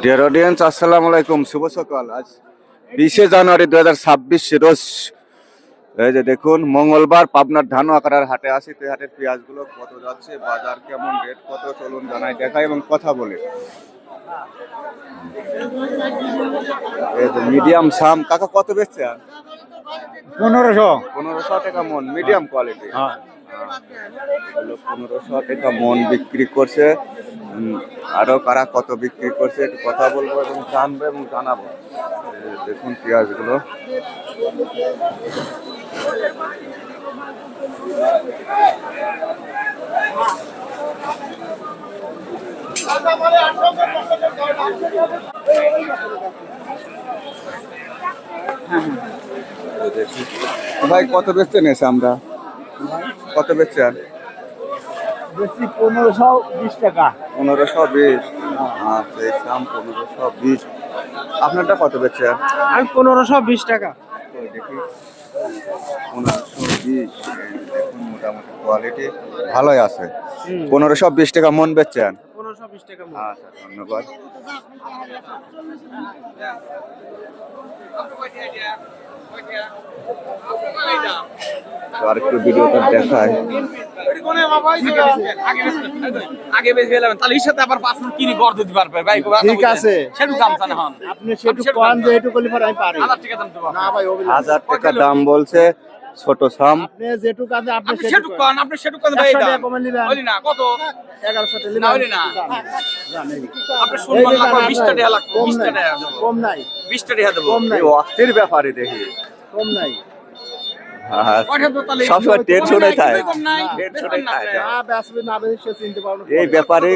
Dear audience, আসসালামু আলাইকুম, শুভ সকাল। আজ 20শে জানুয়ারি 2026 রোজ এই যে দেখুন মঙ্গলবার পাবনার ধানুয়াকাড়ার হাটে আসি। তো হাটের পেঁয়াজগুলো কত যাচ্ছে, বাজার কেমন, রেট কত, চলুন জানাই, দেখাই এবং কথা বলি। এই যে মিডিয়াম সাম কাকা কত বেচছে? 1500 টাকা মন, মিডিয়াম কোয়ালিটি। 1500 টাকা মন বিক্রি করছে। আরো কারা কত বিক্রি করছে একটু কথা বলবো এবং জানবো এবং জানাবো। দেখুন পেঁয়াজগুলো ভাই কত বেচতে নেছে আমরা, কত বেচছে? আর 1520 টাকা। 1520। আচ্ছা, এই দাম 1520। আপনারটা কত বেচছে? আমি 1520 টাকা। দেখি 1520। দেখুন মোটামুটি কোয়ালিটি ভালোই আছে। 1520 টাকা মন বেচছেন? 1520 টাকা। আচ্ছা, ধন্যবাদ। আর একটু ভিডিওটা দেখায়। আগে বেশ গেলাম তাহলে এর সাথে আবার 5 মিনিট কিনি গড় দিতে পারবে ভাই। ঠিক আছে, সেটু দাম জানা হন আপনি সেটু কোন যে এটু কলি পার আমি পারি। 1000 টাকা দাম দেব না ভাই, 1000 টাকা দাম বলছে ছোট সাম। আপনি যেটু কাজে আপনি সেটু কোন, আপনি সেটু কোন ভাই দাম কমে নিবেন। হইলি না কত 1100 টাকা না হইলি না আপনি শুনবেন না 20 টাকা লাগবে, 20 টাকা দেব। কম নাই, 20 টাকা দেব। কম নাই, এই অস্থির ব্যাপারই দেখি। কম নাই। সবসময় টেনশনে থাকে। এই ব্যাপারে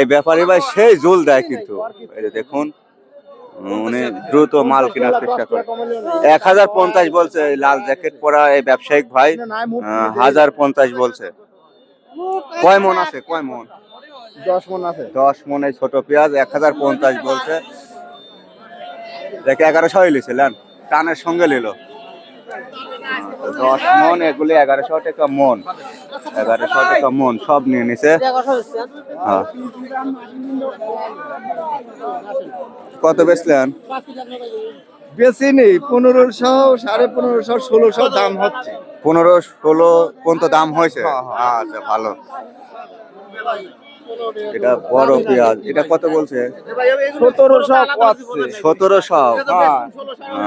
এই ব্যাপারে ভাই সেই জোল দেয়, কিন্তু এই যে দেখুন উনি দ্রুত মাল কেনার চেষ্টা করে। 1050 বলছে এই লাল জ্যাকেট পরা এই ব্যবসায়িক ভাই, 1050 বলছে। কয় মন আছে, কয় মন? 10 মণ আছে। 10 মন এই ছোট পেঁয়াজ 1050 বলছে। দেখে 1100 লিছিলেন, টানের সঙ্গে নিল 10 মন, এগুলি 1100 টাকা মন। 1100 টাকা মন সব নিয়ে নিছে। হ্যাঁ, কত বেচলেন? বেশি নেই, 1500, 1550, 1600 দাম হচ্ছে। 15-16 পর্যন্ত দাম হয়েছে। আচ্ছা, ভালো। এটা বড় পেঁয়াজ, এটা কত বলছে? 1700 পাচ্ছে। 1700।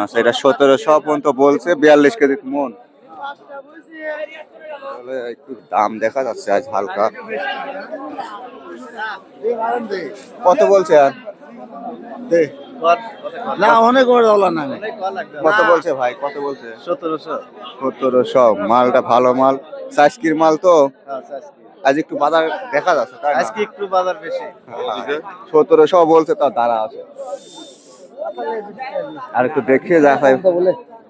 আচ্ছা, এটা 1700 পর্যন্ত বলছে। 42 কেজি মন। একটু দাম দেখা যাচ্ছে আজ হালকা। কত বলছে? আর না অনেক বড় হলো না। কত বলছে ভাই, কত বলছে? 1700। 1700। মালটা ভালো মাল, সাইজকির মাল তো। আজ একটু বাজার দেখা যাচ্ছে, তাই না? আজকে একটু বাজার বেশি। 1700 বলছে, তার দ্বারা আছে। আর একটু দেখিয়ে দেখাই।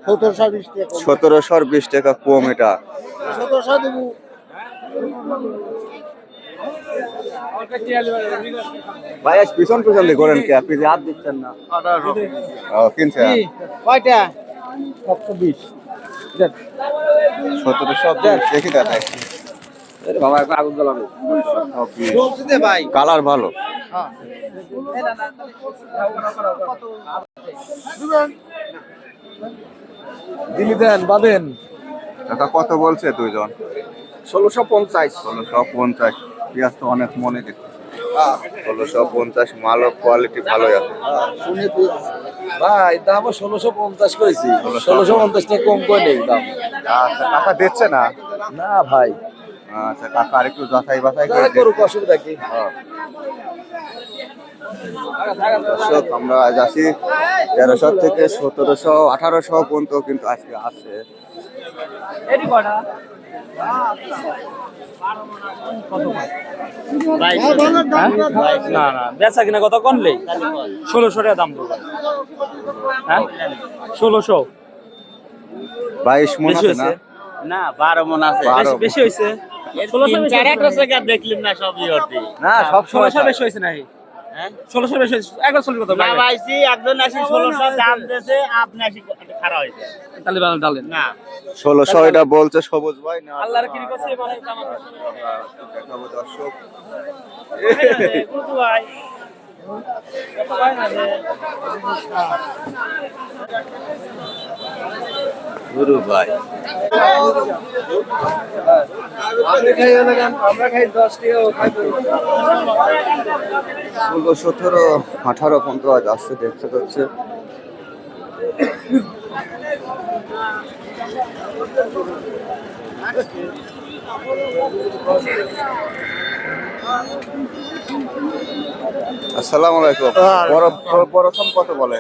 1720 টাকা। 1720 টাকা কম এটা। 1700 দেব। ভাই আজ পিছন পিছন দিয়ে করেন কি, আপনি যে হাত দিচ্ছেন না? 1800। কিনছেন কয়টা? 720। 1720 দেখি দাদা। বাবা একবার আগুন জ্বালাবে বলছি দে ভাই। কালার ভালো। দিলি দেন বাদেন। কাকা কত বলছে দুইজন? 1650। 1650। পেঁয়াজ তো অনেক মনে দিচ্ছে। 1650 মালও কোয়ালিটি ভালোই আছে। ভাই দাম 1650 কইছি। 1650 টাকা কম কই নেই দাম। আচ্ছা, কাকা দিচ্ছে না? না ভাই। আচ্ছা, কাকা আর একটু যাচাই বাছাই করে তাই করুক, অসুবিধা কি? দর্শক, আমরা আজ আসি 1300 থেকে 1700 1800 পর্যন্ত কিন্তু আজকে আছে। না না বেচা কিনা কত কোনলে 1600 টাকা দাম দেব। হ্যাঁ 1600 22 মন আছে না? না 12 মণ আছে। বেশি হইছে। 1600 টাকা দেখলিম না সব ইহটি। না, সব সময় 1600 বেশি হইছে না। 1600 বেশি একবার 40 কথা না ভাইছি একজন আসি 1600 দাম দিয়েছে আপনি আসি খারাপ হয়েছে তাহলে ডালেন না 1600 এটা বলছে সবুজ ভাই না আল্লাহর কি করছে মানে দেখাবো দর্শক কুতু ভাই গুরু ভাই আপনি খাইয়ে লাগান আমরা খাই 10 টাকা ও খাই 16, 17, 18 পর্যন্ত আজ আসছে দেখতে যাচ্ছে আসসালামু আলাইকুম বড় সম কত বলে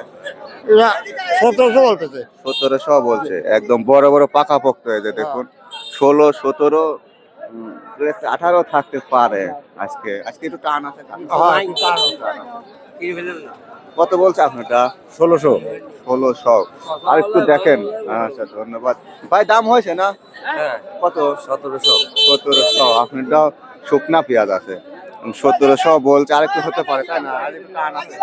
1700 বলতেছে 1700 বলছে একদম বড় বড় পাকা পোক্ত হয়েছে দেখুন 16, 17, 18 থাকতে পারে আজকে একটু টান আছে কত বলছে আপনারটা 1600 আর একটু দেখেন আচ্ছা ধন্যবাদ ভাই দাম হয়েছে না কত 1700 আপনারটা শুকনা পেঁয়াজ আছে 1700 বলছে আর একটু হতে পারে তাই না আর একটু টান আছে